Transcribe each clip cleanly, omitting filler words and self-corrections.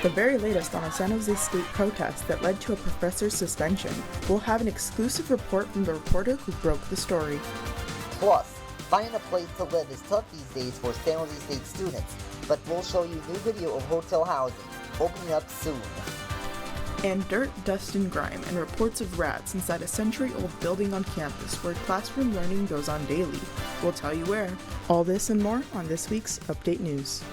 The very latest on a San Jose State protest that led to a professor's suspension. We'll have an exclusive report from the reporter who broke the story. Plus, finding a place to live is tough these days for San Jose State students, but we'll show you new video of hotel housing opening up soon. And dirt, dust, and grime, and reports of rats inside a century-old building on campus where classroom learning goes on daily. We'll tell you where. All this and more on this week's Update News.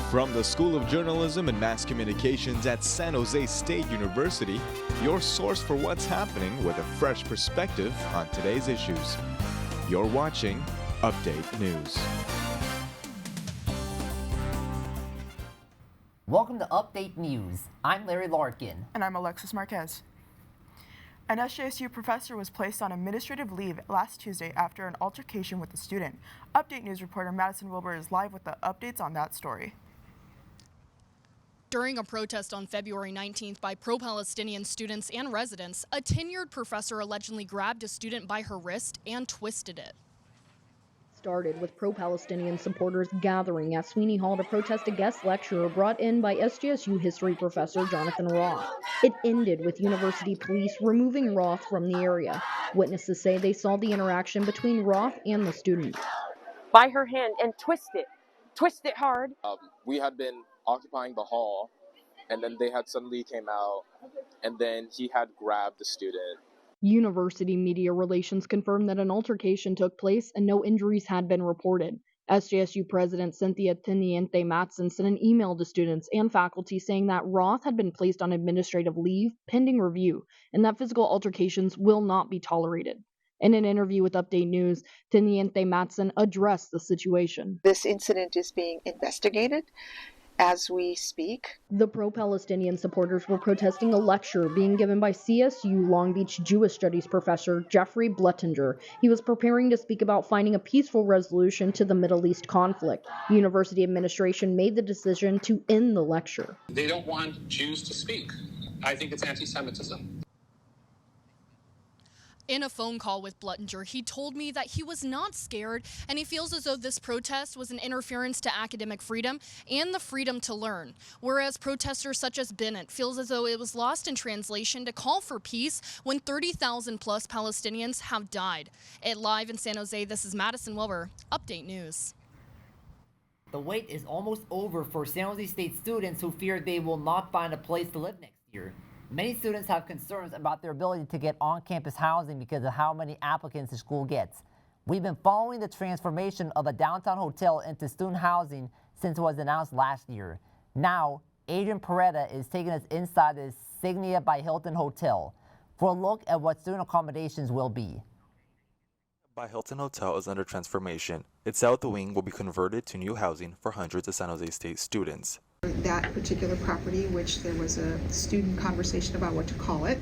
From the School of Journalism and Mass Communications at San Jose State University, your source for what's happening with a fresh perspective on today's issues. You're watching Update News. Welcome to Update News. I'm Larry Larkin. And I'm Alexis Marquez. An SJSU professor was placed on administrative leave last Tuesday after an altercation with a student. Update News reporter Madison Wilbur is live with the updates on that story. During a protest on February 19th by pro-Palestinian students and residents, a tenured professor allegedly grabbed a student by her wrist and twisted it. Started with pro-Palestinian supporters gathering at Sweeney Hall to protest a guest lecturer brought in by SJSU history professor Jonathan Roth. It ended with university police removing Roth from the area. Witnesses say they saw the interaction between Roth and the student. By her hand and twist it hard. We had been occupying the hall, and then they had suddenly came out, and then he had grabbed the student. University media relations confirmed that an altercation took place and no injuries had been reported. SJSU President Cynthia Teniente Matson sent an email to students and faculty saying that Roth had been placed on administrative leave pending review and that physical altercations will not be tolerated. In an interview with Update News, Teniente Matson addressed the situation. This incident is being investigated as we speak. The pro-Palestinian supporters were protesting a lecture being given by CSU Long Beach Jewish Studies professor Jeffrey Blettinger. He was preparing to speak about finding a peaceful resolution to the Middle East conflict. University administration made the decision to end the lecture. They don't want Jews to speak. I think it's anti-Semitism. In a phone call with Blettinger, he told me that he was not scared and he feels as though this protest was an interference to academic freedom and the freedom to learn. Whereas protesters such as Bennett feels as though it was lost in translation to call for peace when 30,000 plus Palestinians have died. Live in San Jose, this is Madison Wilbur, Update News. The wait is almost over for San Jose State students who fear they will not find a place to live next year. Many students have concerns about their ability to get on-campus housing because of how many applicants the school gets. We've been following the transformation of a downtown hotel into student housing since it was announced last year. Now, Adrian Peretta is taking us inside the Signia by Hilton Hotel for a look at what student accommodations will be. By Hilton Hotel is under transformation. Its south wing will be converted to new housing for hundreds of San Jose State students. That particular property, which there was a student conversation about what to call it,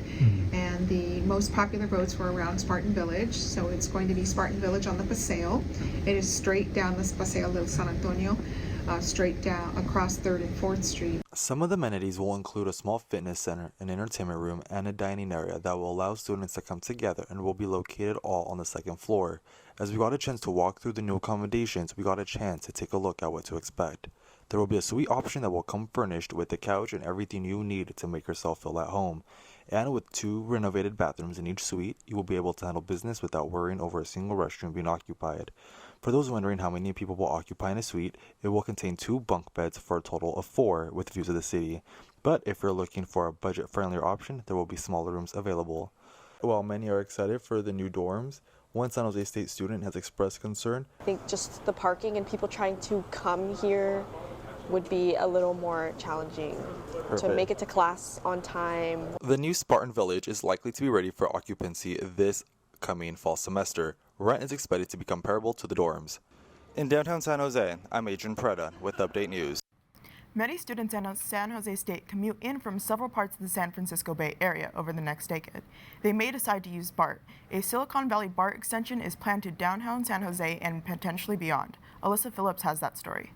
and the most popular votes were around Spartan Village, so it's going to be Spartan Village on the Paseo. It is straight down the Paseo del San Antonio, straight down across 3rd and 4th Street. Some of the amenities will include a small fitness center, an entertainment room, and a dining area that will allow students to come together and will be located all on the 2nd floor. As we got a chance to walk through the new accommodations, we got a chance to take a look at what to expect. There will be a suite option that will come furnished with the couch and everything you need to make yourself feel at home. And with 2 renovated bathrooms in each suite, you will be able to handle business without worrying over a single restroom being occupied. For those wondering how many people will occupy in a suite, it will contain 2 bunk beds for a total of 4 with views of the city. But if you're looking for a budget-friendlier option, there will be smaller rooms available. While many are excited for the new dorms, one San Jose State student has expressed concern. I think just the parking and people trying to come here would be a little more challenging. To make it to class on time. The new Spartan Village is likely to be ready for occupancy this coming fall semester. Rent is expected to be comparable to the dorms. In downtown San Jose, I'm Adrian Preda with Update News. Many students in San Jose State commute in from several parts of the San Francisco Bay Area over the next decade. They may decide to use BART. A Silicon Valley BART extension is planned to downtown San Jose and potentially beyond. Alyssa Phillips has that story.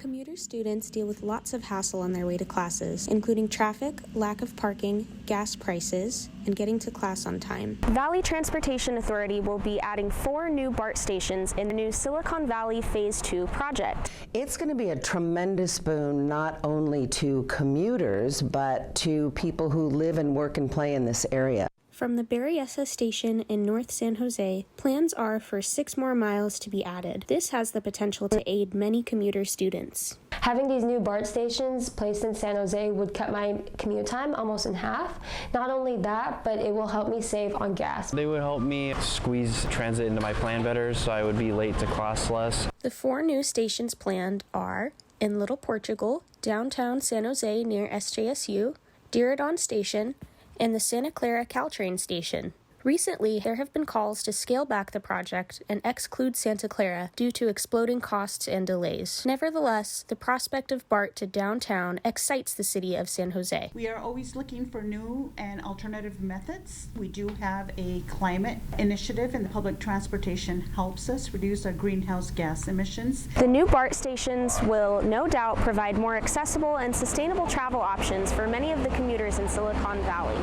Commuter students deal with lots of hassle on their way to classes, including traffic, lack of parking, gas prices, and getting to class on time. Valley Transportation Authority will be adding 4 new BART stations in the new Silicon Valley Phase 2 project. It's going to be a tremendous boon not only to commuters, but to people who live and work and play in this area. From the Berryessa station in North San Jose, plans are for 6 more miles to be added. This has the potential to aid many commuter students. Having these new BART stations placed in San Jose would cut my commute time almost in half. Not only that, but it will help me save on gas. They would help me squeeze transit into my plan better so I would be late to class less. The 4 new stations planned are in Little Portugal, downtown San Jose near SJSU, Diridon Station, and the Santa Clara Caltrain station. Recently, there have been calls to scale back the project and exclude Santa Clara due to exploding costs and delays. Nevertheless, the prospect of BART to downtown excites the city of San Jose. We are always looking for new and alternative methods. We do have a climate initiative, and the public transportation helps us reduce our greenhouse gas emissions. The new BART stations will no doubt provide more accessible and sustainable travel options for many of the commuters in Silicon Valley.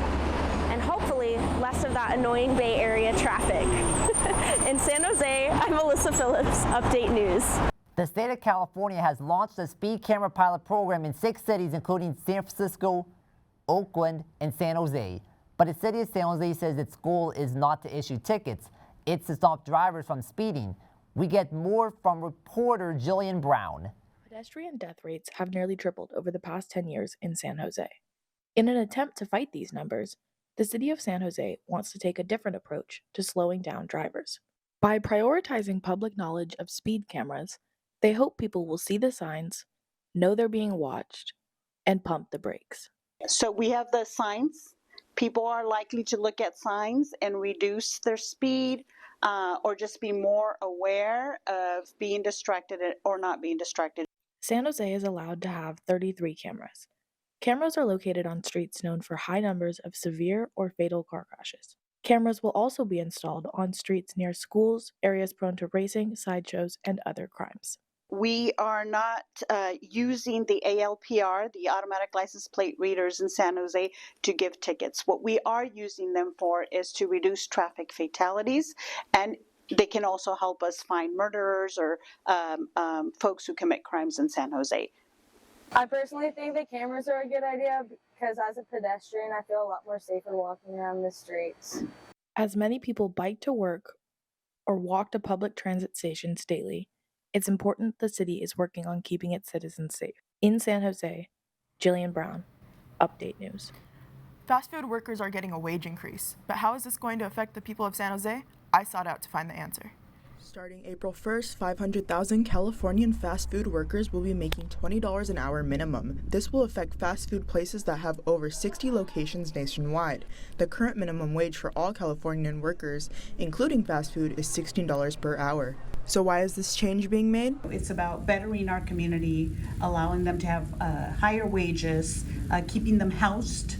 And hopefully less of that annoying Bay Area traffic. In San Jose, I'm Alyssa Phillips, Update News. The state of California has launched a speed camera pilot program in 6 cities, including San Francisco, Oakland, and San Jose. But the city of San Jose says its goal is not to issue tickets, it's to stop drivers from speeding. We get more from reporter Jillian Brown. Pedestrian death rates have nearly tripled over the past 10 years in San Jose. In an attempt to fight these numbers, the city of San Jose wants to take a different approach to slowing down drivers. By prioritizing public knowledge of speed cameras, they hope people will see the signs, know they're being watched, and pump the brakes. So we have the signs. People are likely to look at signs and reduce their speed or just be more aware of being distracted or not being distracted. San Jose is allowed to have 33 cameras. Cameras are located on streets known for high numbers of severe or fatal car crashes. Cameras will also be installed on streets near schools, areas prone to racing, sideshows, and other crimes. We are not using the ALPR, the automatic license plate readers in San Jose, to give tickets. What we are using them for is to reduce traffic fatalities, and they can also help us find murderers or folks who commit crimes in San Jose. I personally think the cameras are a good idea because as a pedestrian, I feel a lot more safer walking around the streets. As many people bike to work or walk to public transit stations daily, it's important the city is working on keeping its citizens safe. In San Jose, Jillian Brown, Update News. Fast food workers are getting a wage increase, but how is this going to affect the people of San Jose? I sought out to find the answer. Starting April 1st, 500,000 Californian fast food workers will be making $20 an hour minimum. This will affect fast food places that have over 60 locations nationwide. The current minimum wage for all Californian workers, including fast food, is $16 per hour. So why is this change being made? It's about bettering our community, allowing them to have higher wages, keeping them housed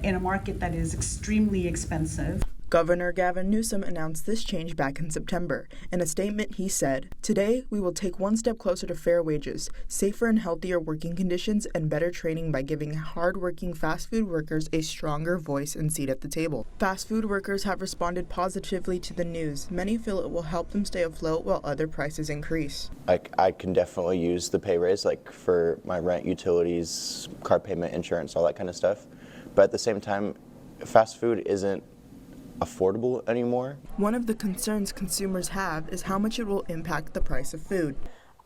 in a market that is extremely expensive. Governor Gavin Newsom announced this change back in September. In a statement, he said, "Today, we will take one step closer to fair wages, safer and healthier working conditions, and better training by giving hard-working fast food workers a stronger voice and seat at the table." Fast food workers have responded positively to the news. Many feel it will help them stay afloat while other prices increase. I can definitely use the pay raise, like for my rent, utilities, car payment, insurance, all that kind of stuff. But at the same time, fast food isn't affordable anymore. One of the concerns consumers have is how much it will impact the price of food.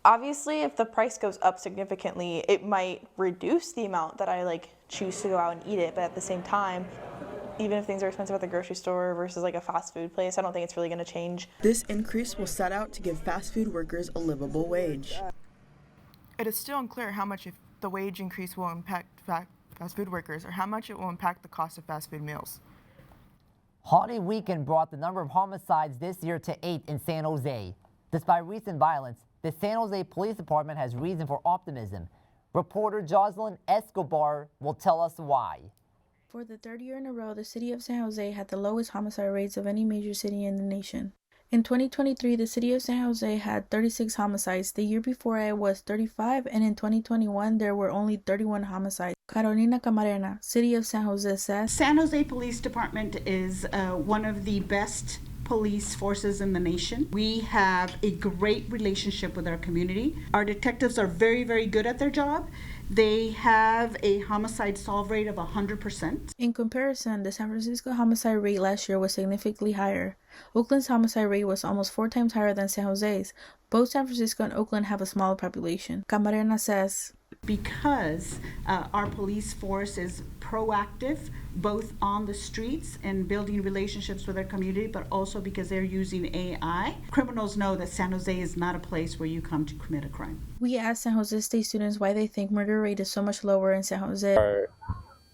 Obviously, if the price goes up significantly, it might reduce the amount that I choose to go out and eat it, but at the same time, even if things are expensive at the grocery store versus a fast food place, I don't think it's really going to change. This increase will set out to give fast food workers a livable wage. It is still unclear how much the wage increase will impact fast food workers or how much it will impact the cost of fast food meals. Holiday weekend brought the number of homicides this year to 8 in San Jose. Despite recent violence, the San Jose Police Department has reason for optimism. Reporter Jocelyn Escobar will tell us why. For the third year in a row, the city of San Jose had the lowest homicide rates of any major city in the nation. In 2023, the city of San Jose had 36 homicides. The year before it was 35, and in 2021, there were only 31 homicides. Carolina Camarena, City of San Jose, says, San Jose Police Department is one of the best police forces in the nation. We have a great relationship with our community. Our detectives are very, very good at their job. They have a homicide solve rate of 100%. In comparison, the San Francisco homicide rate last year was significantly higher. Oakland's homicide rate was almost 4 times higher than San Jose's. Both San Francisco and Oakland have a smaller population. Camarena says, because our police force is proactive, both on the streets and building relationships with our community, but also because they're using AI. Criminals know that San Jose is not a place where you come to commit a crime. We asked San Jose State students why they think murder rate is so much lower in San Jose. Our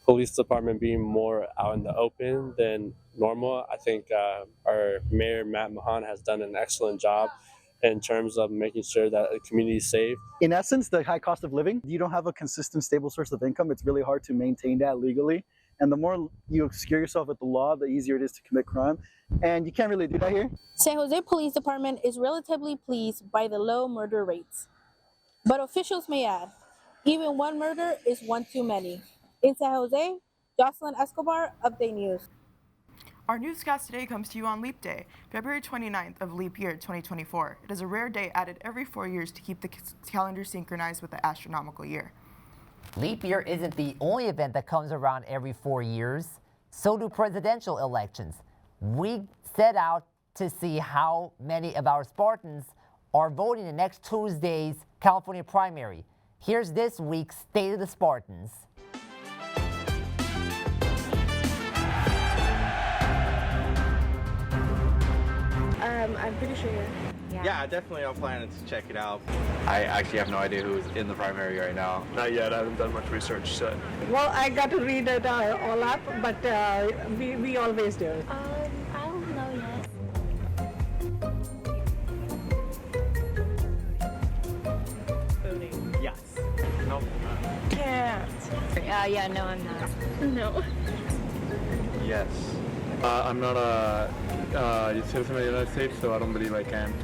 police department being more out in the open than normal. I think our mayor, Matt Mahan, has done an excellent job in terms of making sure that the community is safe. In essence, the high cost of living, you don't have a consistent, stable source of income. It's really hard to maintain that legally. And the more you obscure yourself with the law, the easier it is to commit crime. And you can't really do that here. San Jose Police Department is relatively pleased by the low murder rates. But officials may add, even one murder is one too many. In San Jose, Jocelyn Escobar, Update News. Our newscast today comes to you on Leap Day, February 29th of Leap Year 2024. It is a rare day added every 4 years to keep the calendar synchronized with the astronomical year. Leap year isn't the only event that comes around every 4 years. So do presidential elections. We set out to see how many of our Spartans are voting in next Tuesday's California primary. Here's this week's State of the Spartans. I'm pretty sure. Yeah, definitely. I'm planning to check it out. I actually have no idea who's in the primary right now. Not yet. I haven't done much research. So. Well, I got to read it all up, but we always do. I don't know yet. Yes. Nope. Can't. Yeah, no, I'm not. No. Yes. I'm not a citizen of the United States, so I don't believe I can.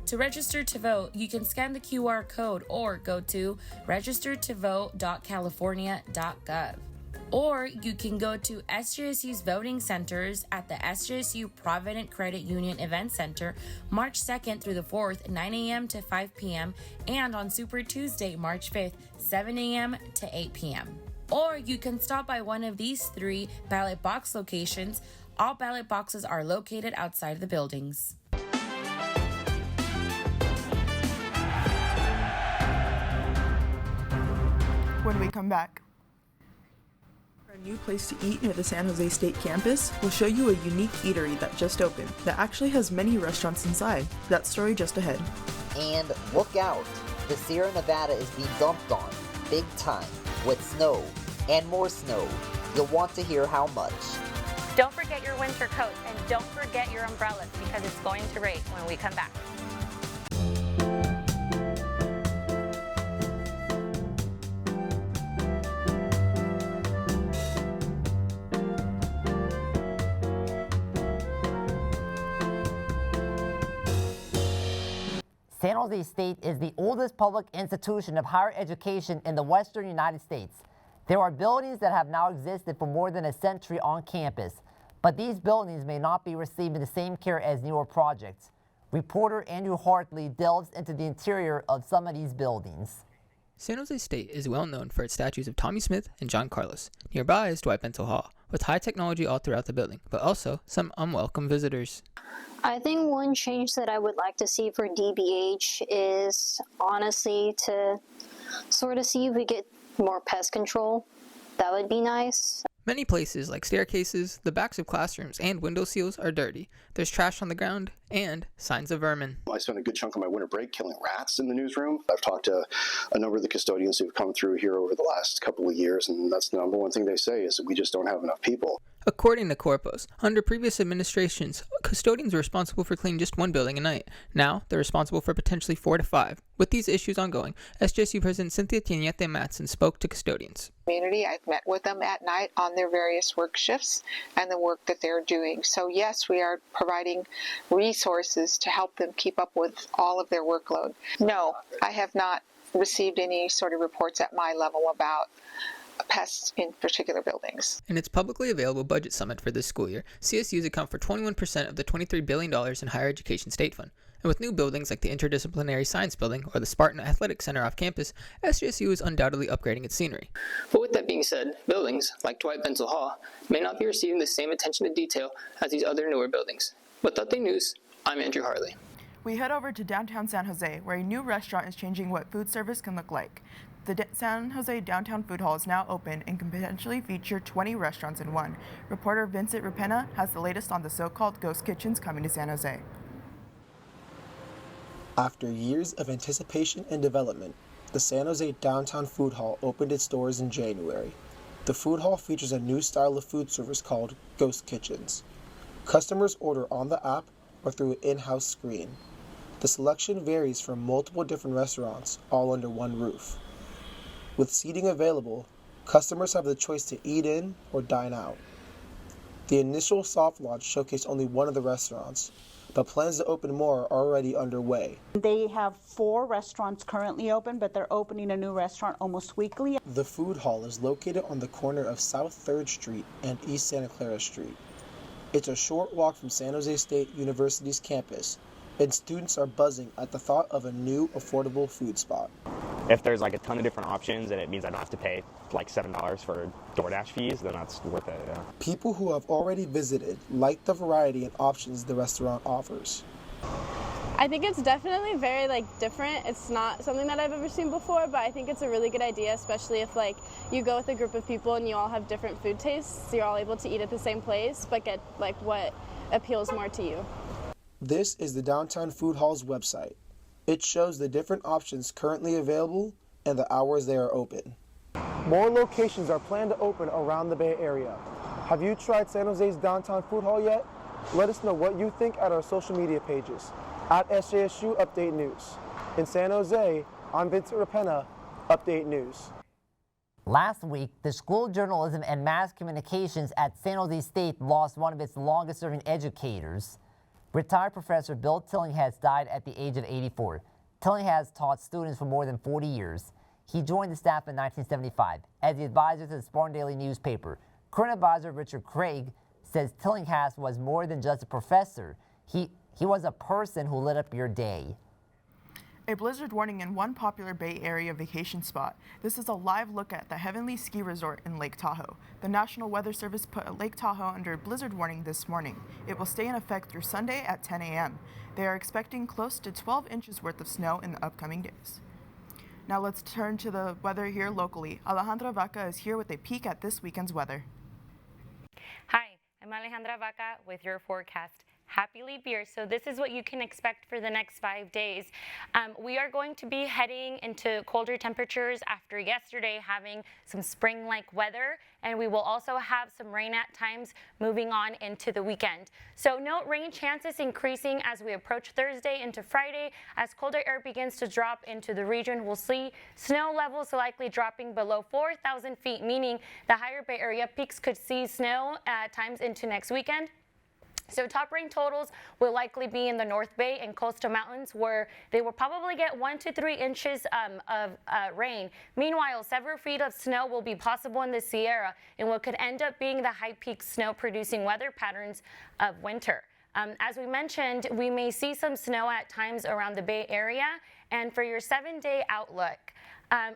To register to vote, you can scan the QR code or go to registertovote.california.gov. Or you can go to SJSU's voting centers at the SJSU Provident Credit Union Event Center, March 2nd through the 4th, 9 a.m. to 5 p.m., and on Super Tuesday, March 5th, 7 a.m. to 8 p.m. Or you can stop by one of these 3 ballot box locations. All ballot boxes are located outside the buildings. When we come back, a new place to eat near the San Jose State campus will show you a unique eatery that just opened that actually has many restaurants inside. That story just ahead. And look out, the Sierra Nevada is being dumped on, big time, with snow and more snow. You'll want to hear how much. Don't forget your winter coats and don't forget your umbrellas because it's going to rain when we come back. San Jose State is the oldest public institution of higher education in the western United States. There are buildings that have now existed for more than a century on campus, but these buildings may not be receiving the same care as newer projects. Reporter Andrew Hartley delves into the interior of some of these buildings. San Jose State is well known for its statues of Tommy Smith and John Carlos. Nearby is Dwight Bensel Hall, with high technology all throughout the building, but also some unwelcome visitors. I think one change that I would like to see for DBH is honestly to sort of see if we get more pest control. That would be nice. Many places, like staircases, the backs of classrooms, and window seals are dirty. There's trash on the ground and signs of vermin. I spent a good chunk of my winter break killing rats in the newsroom. I've talked to a number of the custodians who've come through here over the last couple of years, and that's the number one thing they say is that we just don't have enough people. According to Corpus, under previous administrations, custodians were responsible for cleaning just one building a night. Now, they're responsible for potentially 4 to 5. With these issues ongoing, SJSU President Cynthia Tiñete Matson spoke to custodians. Community. I've met with them at night on their various work shifts and the work that they're doing. So yes, we are providing resources to help them keep up with all of their workload. No, I have not received any sort of reports at my level about pests in particular buildings. In its publicly available budget summit for this school year, CSUs account for 21% of the $23 billion in higher education state fund. And with new buildings like the Interdisciplinary Science Building or the Spartan Athletic Center off campus, SJSU is undoubtedly upgrading its scenery. But with that being said, buildings, like Dwight Bensel Hall, may not be receiving the same attention to detail as these other newer buildings. With Update News, I'm Andrew Harley. We head over to downtown San Jose, where a new restaurant is changing what food service can look like. The San Jose Downtown Food Hall is now open and can potentially feature 20 restaurants in one. Reporter Vincent Rapena has the latest on the so-called ghost kitchens coming to San Jose. After years of anticipation and development, the San Jose Downtown Food Hall opened its doors in January. The food hall features a new style of food service called ghost kitchens. Customers order on the app or through an in-house screen. The selection varies from multiple different restaurants, all under one roof. With seating available, customers have the choice to eat in or dine out. The initial soft launch showcased only one of the restaurants, but plans to open more are already underway. They have 4 restaurants currently open, but they're opening a new restaurant almost weekly. The food hall is located on the corner of South 3rd Street and East Santa Clara Street. It's a short walk from San Jose State University's campus, and students are buzzing at the thought of a new affordable food spot. If there's like a ton of different options and it means I don't have to pay like $7 for DoorDash fees, then that's worth it. Yeah. People who have already visited like the variety and options the restaurant offers. I think it's definitely very different. It's not something that I've ever seen before, but I think it's a really good idea, especially if you go with a group of people and you all have different food tastes. You're all able to eat at the same place, but get what appeals more to you. This is the Downtown Food Hall's website. It shows the different options currently available and the hours they are open. More locations are planned to open around the Bay Area. Have you tried San Jose's Downtown Food Hall yet? Let us know what you think at our social media pages. At SJSU Update News. In San Jose, I'm Vincent Rapena, Update News. Last week, the School of Journalism and Mass Communications at San Jose State lost one of its longest-serving educators. Retired Professor Bill Tillinghast died at the age of 84. Tillinghast taught students for more than 40 years. He joined the staff in 1975 as the advisor to the Spartan Daily newspaper. Current advisor Richard Craig says Tillinghast was more than just a professor. He was a person who lit up your day. A blizzard warning in one popular Bay Area vacation spot. This is a live look at the Heavenly Ski Resort in Lake Tahoe. The National Weather Service put Lake Tahoe under a blizzard warning this morning. It will stay in effect through Sunday at 10 a.m. They are expecting close to 12 inches worth of snow in the upcoming days. Now let's turn to the weather here locally. Alejandra Vaca is here with a peek at this weekend's weather. Hi, I'm Alejandra Vaca with your forecast. Happy leap year. So this is what you can expect for the next 5 days. We are going to be heading into colder temperatures after yesterday having some spring-like weather, and we will also have some rain at times moving on into the weekend. So note rain chances increasing as we approach Thursday into Friday. As colder air begins to drop into the region, we'll see snow levels likely dropping below 4,000 feet, meaning the higher Bay Area peaks could see snow at times into next weekend. So top rain totals will likely be in the North Bay and coastal mountains, where they will probably get 1 to 3 inches of rain. Meanwhile, several feet of snow will be possible in the Sierra in what could end up being the high peak snow producing weather patterns of winter. As we mentioned, we may see some snow at times around the Bay Area. And for your 7-day outlook,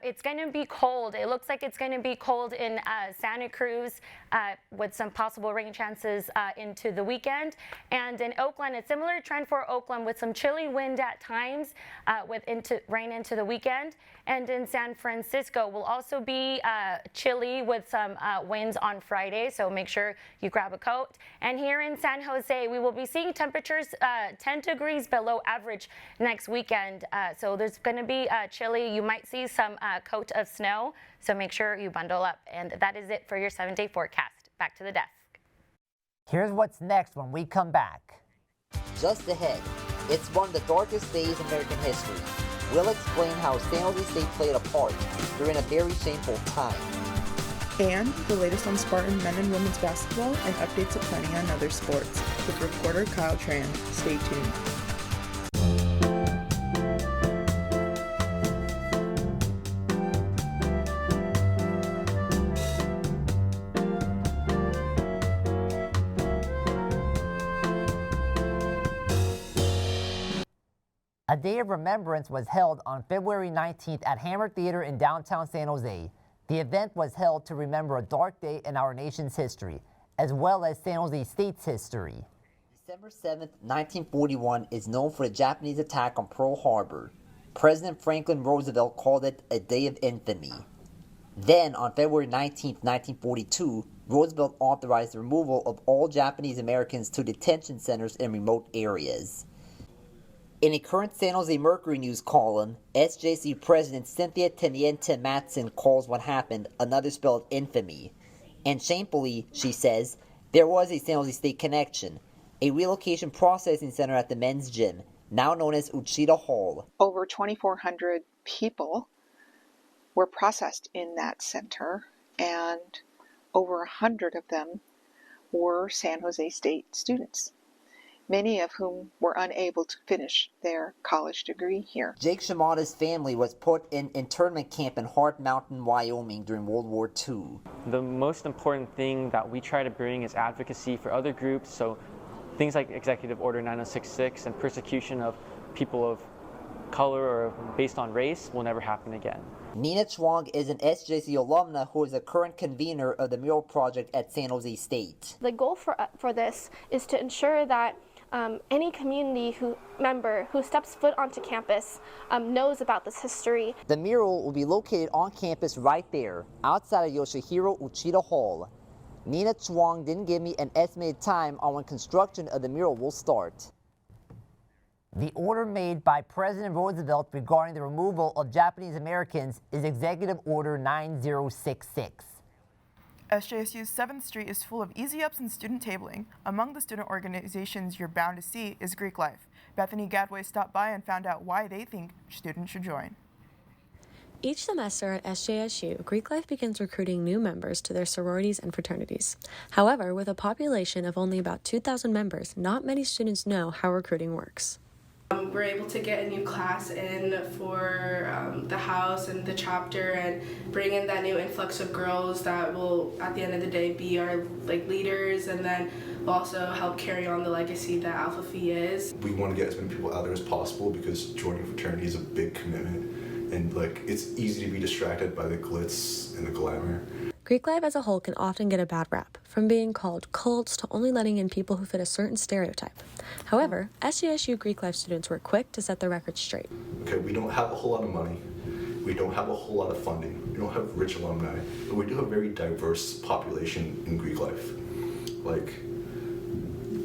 it's going to be cold. It looks like it's going to be cold in Santa Cruz with some possible rain chances into the weekend. And in Oakland, a similar trend for Oakland with some chilly wind at times with rain into the weekend. And in San Francisco will also be chilly with some winds on Friday, so make sure you grab a coat. And here in San Jose, we will be seeing temperatures 10 degrees below average next weekend. So there's going to be chilly. You might see some coat of snow, so make sure you bundle up. And that is it for your 7-day forecast. Back to the desk. Here's what's next when we come back. Just ahead, it's one of the darkest days in American history. We'll explain how San Jose State played a part during a very shameful time. And the latest on Spartan men and women's basketball and updates of plenty on other sports. With reporter Kyle Tran. Stay tuned. A Day of Remembrance was held on February 19th at Hammer Theater in downtown San Jose. The event was held to remember a dark day in our nation's history, as well as San Jose State's history. December 7th, 1941 is known for the Japanese attack on Pearl Harbor. President Franklin Roosevelt called it a day of infamy. Then, on February 19th, 1942, Roosevelt authorized the removal of all Japanese Americans to detention centers in remote areas. In a current San Jose Mercury News column, SJSU President Cynthia Teniente Matson calls what happened another spell of infamy. And shamefully, she says, there was a San Jose State connection, a relocation processing center at the men's gym, now known as Uchida Hall. Over 2,400 people were processed in that center, and over 100 of them were San Jose State students, many of whom were unable to finish their college degree here. Jake Shimada's family was put in internment camp in Hart Mountain, Wyoming during World War II. The most important thing that we try to bring is advocacy for other groups, so things like Executive Order 9066 and persecution of people of color or based on race will never happen again. Nina Chuang is an SJC alumna who is a current convener of the mural project at San Jose State. The goal for this is to ensure that any community member who steps foot onto campus knows about this history. The mural will be located on campus right there, outside of Yoshihiro Uchida Hall. Nina Chuang didn't give me an estimated time on when construction of the mural will start. The order made by President Roosevelt regarding the removal of Japanese Americans is Executive Order 9066. SJSU's 7th Street is full of easy ups and student tabling. Among the student organizations you're bound to see is Greek Life. Bethany Gadway stopped by and found out why they think students should join. Each semester at SJSU, Greek Life begins recruiting new members to their sororities and fraternities. However, with a population of only about 2,000 members, not many students know how recruiting works. We're able to get a new class in for the house and the chapter and bring in that new influx of girls that will, at the end of the day, be our leaders, and then will also help carry on the legacy that Alpha Phi is. We want to get as many people out there as possible because joining a fraternity is a big commitment, and it's easy to be distracted by the glitz and the glamour. Greek life as a whole can often get a bad rap, from being called cults to only letting in people who fit a certain stereotype. However, SJSU Greek life students were quick to set their records straight. Okay, we don't have a whole lot of money, we don't have a whole lot of funding, we don't have rich alumni, but we do have a very diverse population in Greek life.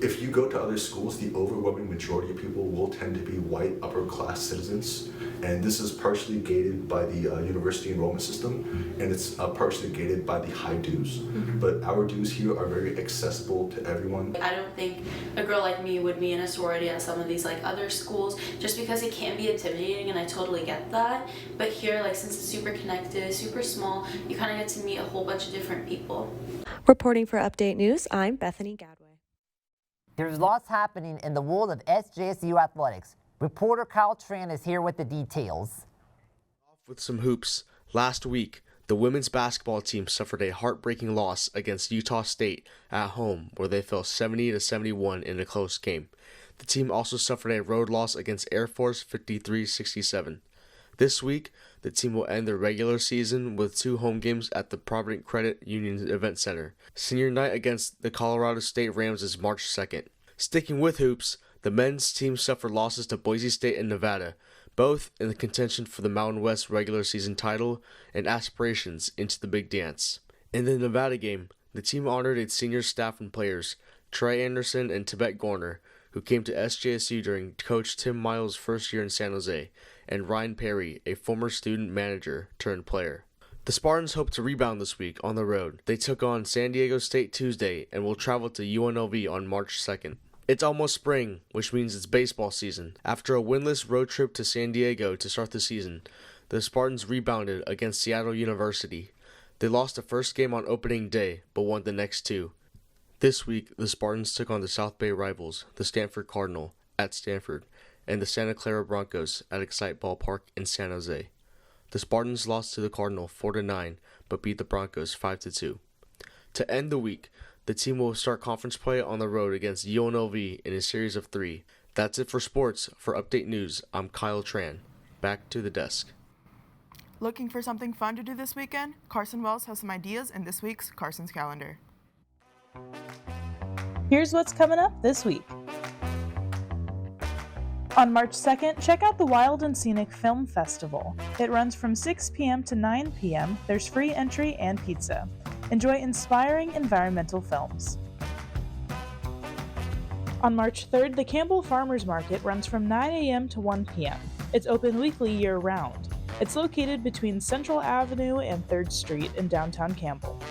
If you go to other schools, the overwhelming majority of people will tend to be white, upper-class citizens, and this is partially gated by the university enrollment system, and it's partially gated by the high dues. But our dues here are very accessible to everyone. I don't think a girl like me would be in a sorority at some of these other schools, just because it can be intimidating, and I totally get that. But here, since it's super connected, super small, you kind of get to meet a whole bunch of different people. Reporting for Update News, I'm Bethany Gadway. There's lots happening in the world of SJSU athletics. Reporter Kyle Tran is here with the details. With some hoops, last week, the women's basketball team suffered a heartbreaking loss against Utah State at home, where they fell 70-71 in a close game. The team also suffered a road loss against Air Force 53-67. This week, the team will end their regular season with 2 home games at the Provident Credit Union Event Center. Senior night against the Colorado State Rams is March 2nd. Sticking with hoops, the men's team suffered losses to Boise State and Nevada, both in the contention for the Mountain West regular season title and aspirations into the Big Dance. In the Nevada game, the team honored its senior staff and players, Trey Anderson and Tibet Gorner, who came to SJSU during Coach Tim Miles' first year in San Jose, and Ryan Perry, a former student manager turned player. The Spartans hope to rebound this week on the road. They took on San Diego State Tuesday and will travel to UNLV on March 2nd. It's almost spring, which means it's baseball season. After a winless road trip to San Diego to start the season, the Spartans rebounded against Seattle University. They lost the first game on opening day, but won the next two. This week, the Spartans took on the South Bay rivals, the Stanford Cardinal, at Stanford, and the Santa Clara Broncos at Excite Ballpark in San Jose. The Spartans lost to the Cardinal 4-9, but beat the Broncos 5-2. To end the week, the team will start conference play on the road against UNLV in a series of 3. That's it for sports. For Update News, I'm Kyle Tran. Back to the desk. Looking for something fun to do this weekend? Carson Wells has some ideas in this week's Carson's Calendar. Here's what's coming up this week. On March 2nd, check out the Wild and Scenic Film Festival. It runs from 6 p.m. to 9 p.m. There's free entry and pizza. Enjoy inspiring environmental films. On March 3rd, the Campbell Farmers Market runs from 9 a.m. to 1 p.m. It's open weekly year-round. It's located between Central Avenue and 3rd Street in downtown Campbell.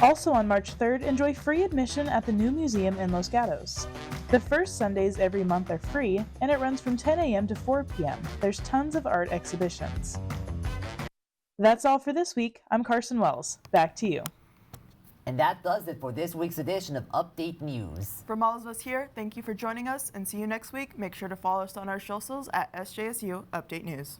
Also on March 3rd, enjoy free admission at the new museum in Los Gatos. The first Sundays every month are free, and it runs from 10 a.m. to 4 p.m. There's tons of art exhibitions. That's all for this week. I'm Carson Wells. Back to you. And that does it for this week's edition of Update News. From all of us here, thank you for joining us, and see you next week. Make sure to follow us on our socials at SJSU Update News.